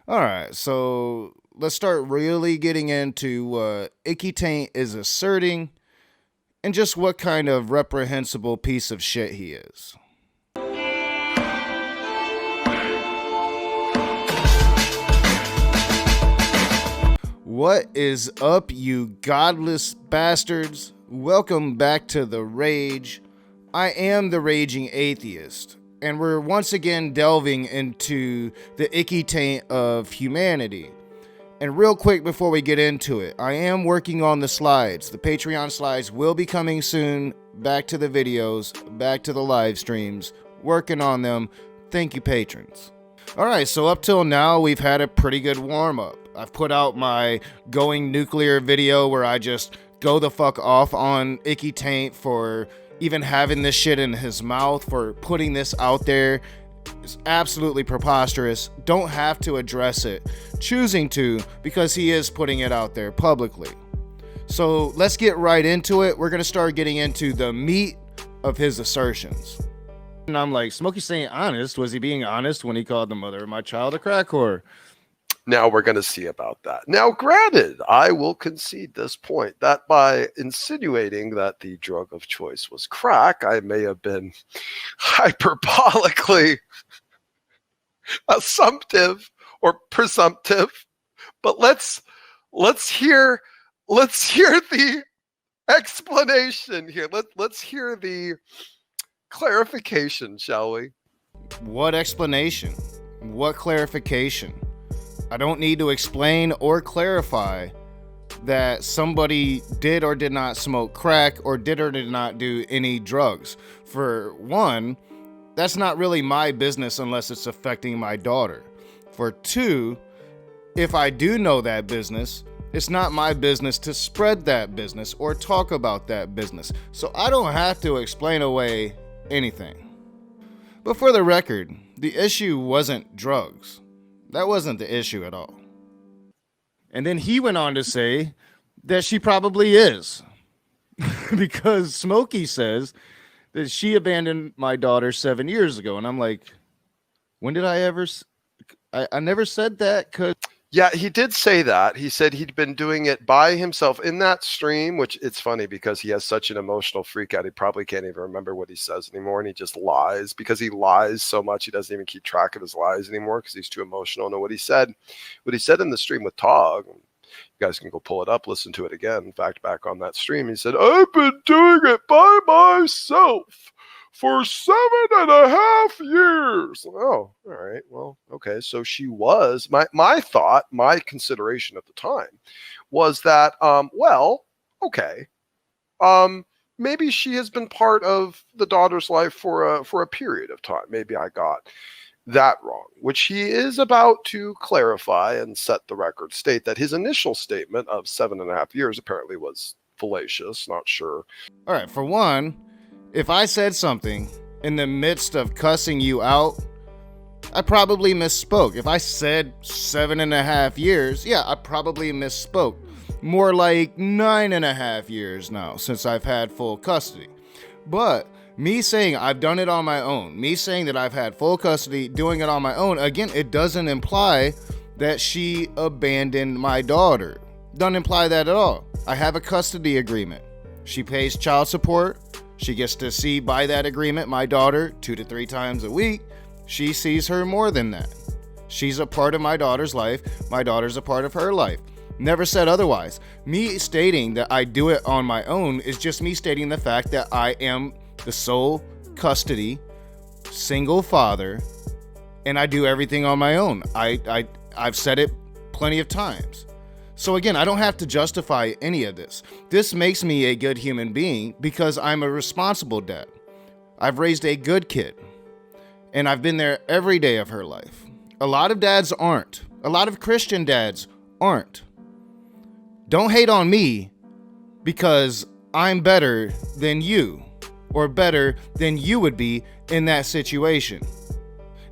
All right, so let's start really getting into what Icky Taint is asserting and just what kind of reprehensible piece of shit he is. What is up, you godless bastards? Welcome back to The Rage. I am the Raging Atheist, and we're once again delving into the icky taint of humanity. And real quick before we get into it, I am working on the slides. The Patreon slides will be coming soon. Back to the videos, back to the live streams, working on them. Thank you, patrons. Alright, so up till now, we've had a pretty good warm-up. I've put out my going nuclear video where I just go the fuck off on Icky Taint for even having this shit in his mouth, for putting this out there. It's absolutely preposterous. Don't have to address it. Choosing to, because he is putting it out there publicly. So let's get right into it. We're going to start getting into the meat of his assertions. And I'm like, Smokey saying honest. Was he being honest when he called the mother of my child a crack whore? Now we're going to see about that. Now, granted, I will concede this point that by insinuating that the drug of choice was crack, I may have been hyperbolically assumptive or presumptive. But let's hear the explanation here. Let's hear the clarification, shall we? What explanation? What clarification? I don't need to explain or clarify that somebody did or did not smoke crack or did not do any drugs. For one, that's not really my business unless it's affecting my daughter. For two, if I do know that business, it's not my business to spread that business or talk about that business. So I don't have to explain away anything. But for the record, the issue wasn't drugs. That wasn't the issue at all. And then he went on to say that she probably is. Because Smokey says that she abandoned my daughter 7 years ago. And I'm like, when did I ever... I never said that because... Yeah, he did say that. He said he'd been doing it by himself in that stream, which it's funny because he has such an emotional freak out. He probably can't even remember what he says anymore. And he just lies because he lies so much. He doesn't even keep track of his lies anymore because he's too emotional. And what he said in the stream with Tog, you guys can go pull it up, listen to it again. In fact, back on that stream, he said, I've been doing it by myself for 7.5 years. Oh, all right. Well, okay. So she was, my thought, my consideration at the time was that, well, okay. Maybe she has been part of the daughter's life for a period of time. Maybe I got that wrong, which he is about to clarify and set the record straight that his initial statement of 7.5 years apparently was fallacious. Not sure. All right. For one, if I said something in the midst of cussing you out, I probably misspoke. If I said 7.5 years, yeah, I probably misspoke. More like 9.5 years now since I've had full custody. But me saying I've done it on my own, me saying that I've had full custody, doing it on my own, again, it doesn't imply that she abandoned my daughter. Doesn't imply that at all. I have a custody agreement. She pays child support. She gets to see by that agreement my daughter 2 to 3 times a week. She sees her more than that. She's a part of my daughter's life. My daughter's a part of her life. Never said otherwise. Me stating that I do it on my own is just me stating the fact that I am the sole custody, single father, and I do everything on my own. I've said it plenty of times. So again, I don't have to justify any of this. This makes me a good human being because I'm a responsible dad. I've raised a good kid, and I've been there every day of her life. A lot of dads aren't. A lot of Christian dads aren't. Don't hate on me because I'm better than you, or better than you would be in that situation.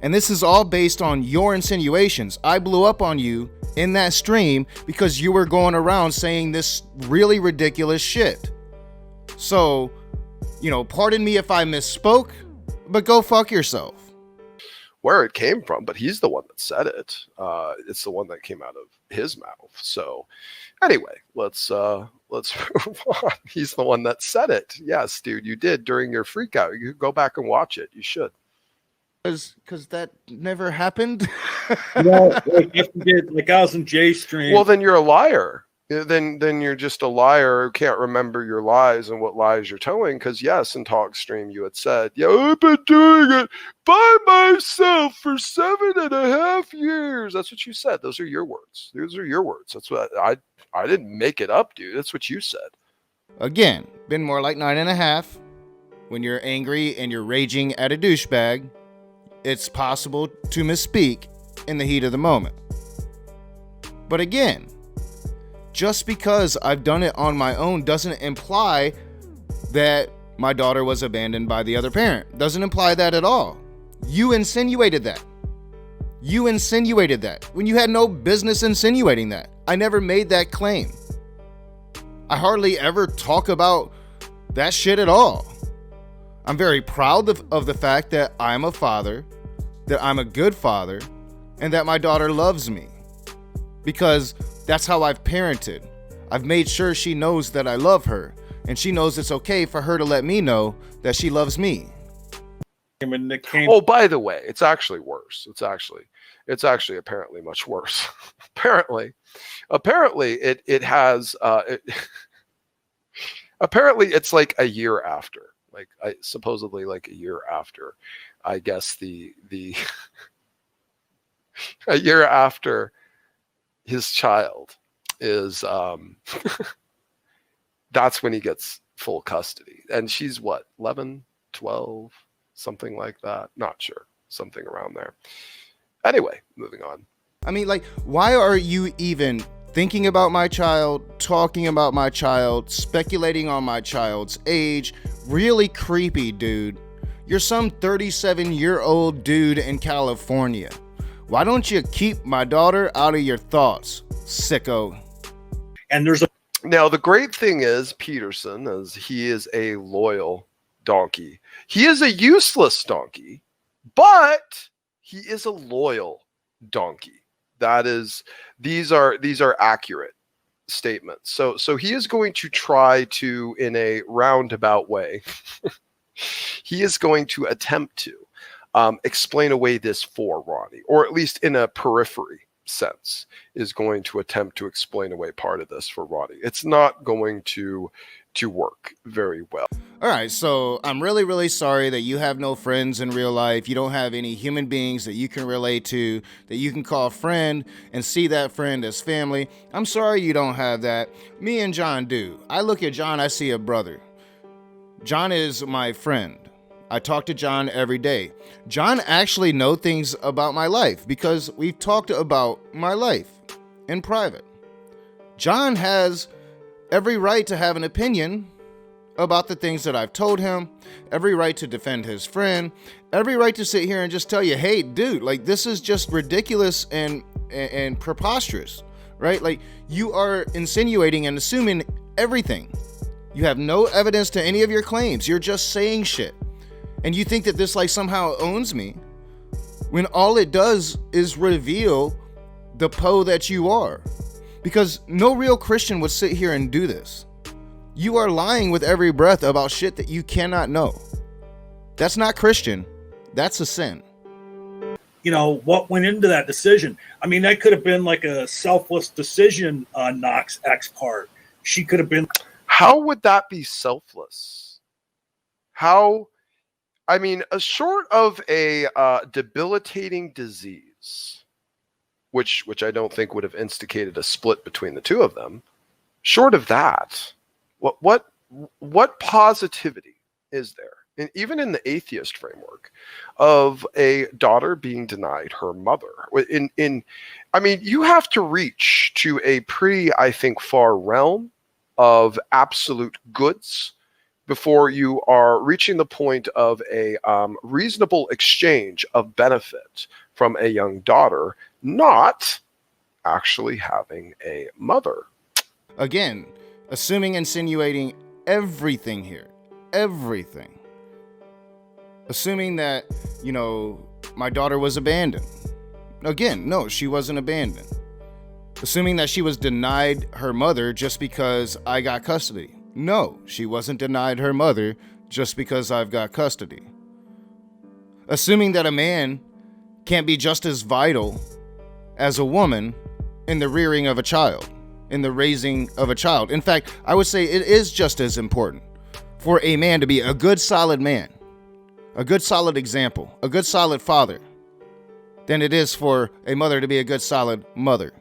And this is all based on your insinuations. I blew up on you in that stream because you were going around saying this really ridiculous shit. So, pardon me if I misspoke, but go fuck yourself. where it came from, but he's the one that said it. It's the one that came out of his mouth. So anyway, let's move on. He's the one that said it. Yes, dude, you did during your freak out. You go back and watch it. You should. Because that never happened. Like if you did, like I was in Jay's stream. Well, then you're a liar. Then you're just a liar who can't remember your lies and what lies you're telling. Because yes, in Talk Stream you had said, yeah, I've been doing it by myself for 7.5 years. That's what you said. Those are your words. Those are your words. That's what I didn't make it up, dude. That's what you said. Again, been more like 9.5. When you're angry and you're raging at a douchebag, it's possible to misspeak in the heat of the moment. But again, just because I've done it on my own doesn't imply that my daughter was abandoned by the other parent. Doesn't imply that at all. You insinuated that. You insinuated that when you had no business insinuating that. I never made that claim. I hardly ever talk about that shit at all. I'm very proud of the fact that I'm a father, that I'm a good father, and that my daughter loves me. Because that's how I've parented. I've made sure she knows that I love her, and she knows it's okay for her to let me know that she loves me. Oh, by the way, it's actually worse. It's actually apparently much worse. apparently it has apparently it's like a year after. Like supposedly like a year after, I guess the a year after his child is that's when he gets full custody. And she's what, 11, 12, something like that. Not sure. Something around there. Anyway, moving on. I mean, like, why are you even thinking about my child, talking about my child, speculating on my child's age? Really creepy, dude. You're some 37-year-old dude in California. Why don't you keep my daughter out of your thoughts, sicko? And there's a Now, the great thing is, Peterson, is he is a loyal donkey. He is a useless donkey, but he is a loyal donkey. These are accurate statements. So he is going to try to, in a roundabout way, he is going to attempt to explain away this for Ronnie, or at least in a periphery sense, is going to attempt to explain away part of this for Ronnie. It's not going to work very well. All right, so I'm really, really sorry that you have no friends in real life. You don't have any human beings that you can relate to, that you can call friend and see that friend as family. I'm sorry you don't have that. Me and John do. I look at John, I see a brother. John is my friend. I talk to John every day. John actually knows things about my life because we've talked about my life in private. John has every right to have an opinion about the things that I've told him, every right to defend his friend, every right to sit here and just tell you, hey, dude, like, this is just ridiculous and preposterous, right? Like, you are insinuating and assuming everything. You have no evidence to any of your claims. You're just saying shit. And you think that this, like, somehow owns me, when all it does is reveal the Poe that you are. Because no real Christian would sit here and do this. You are lying with every breath about shit that you cannot know. That's not Christian. That's a sin. You know, what went into that decision? I mean, that could have been like a selfless decision on Knox's part. She could have been. How would that be selfless? How? I mean, short of a debilitating disease, which I don't think would have instigated a split between the two of them. Short of that, what positivity is there, and even in the atheist framework, of a daughter being denied her mother? I mean, you have to reach to a pretty, I think, far realm of absolute goods before you are reaching the point of a reasonable exchange of benefit from a young daughter not actually having a mother. Again, assuming, insinuating everything here. Everything. Assuming that, you know, my daughter was abandoned. Again, no, she wasn't abandoned. Assuming that she was denied her mother just because I got custody. No, she wasn't denied her mother just because I've got custody. Assuming that a man can't be just as vital as a woman in the rearing of a child, in the raising of a child. In fact, I would say it is just as important for a man to be a good, solid man, a good, solid example, a good, solid father, than it is for a mother to be a good, solid mother.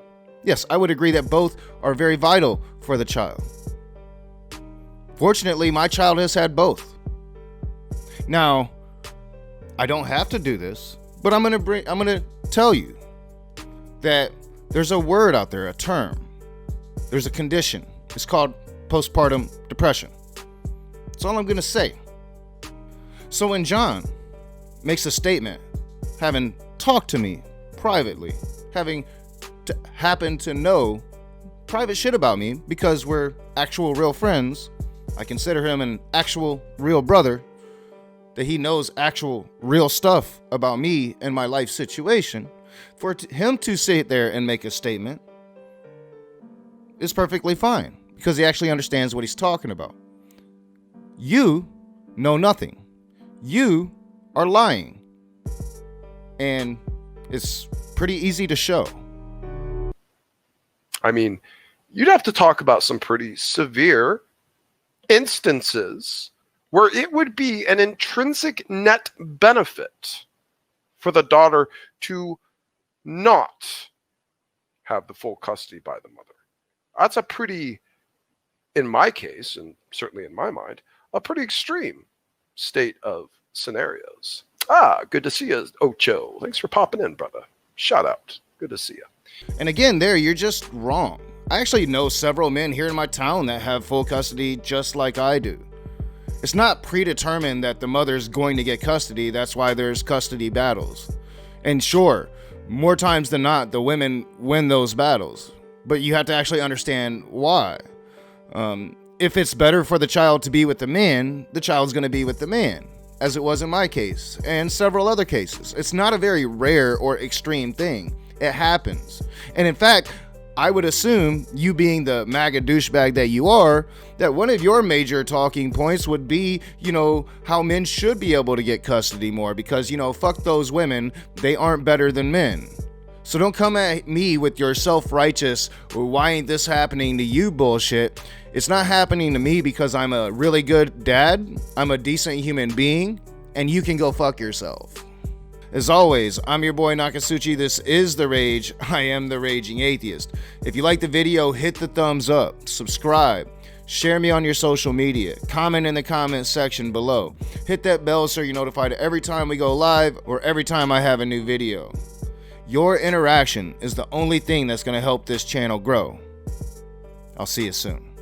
Yes, I would agree that both are very vital for the child. Fortunately, my child has had both. Now, I don't have to do this, but I'm gonna tell you that there's a word out there, a term. There's a condition. It's called postpartum depression. That's all I'm gonna say. So when John makes a statement, having talked to me privately, having happen to know private shit about me because we're actual real friends, I consider him an actual real brother, that he knows actual real stuff about me and my life situation. For him to sit there and make a statement is perfectly fine because he actually understands what he's talking about. You know nothing. You are lying. And it's pretty easy to show. I mean, you'd have to talk about some pretty severe instances where it would be an intrinsic net benefit for the daughter to not have the full custody by the mother. That's a pretty, in my case, and certainly in my mind, a pretty extreme state of scenarios. Good to see you, Ocho. Thanks for popping in, brother. Shout out. Good to see you. And again, you're just wrong. I actually know several men here in my town that have full custody just like I do. It's not predetermined that the mother's going to get custody. That's why there's custody battles. And sure, more times than not, the women win those battles. But you have to actually understand why. If it's better for the child to be with the man, the child's going to be with the man, as it was in my case and several other cases. It's not a very rare or extreme thing. It happens. And in fact, I would assume, you being the MAGA douchebag that you are, that one of your major talking points would be, how men should be able to get custody more because, fuck those women, they aren't better than men. So don't come at me with your self-righteous, why ain't this happening to you bullshit. It's not happening to me because I'm a really good dad, I'm a decent human being, and you can go fuck yourself. As always, I'm your boy Nakasuchi. This is The Rage. I am the Raging Atheist. If you like the video, hit the thumbs up, subscribe, share me on your social media, comment in the comment section below. Hit that bell so you're notified every time we go live or every time I have a new video. Your interaction is the only thing that's going to help this channel grow. I'll see you soon.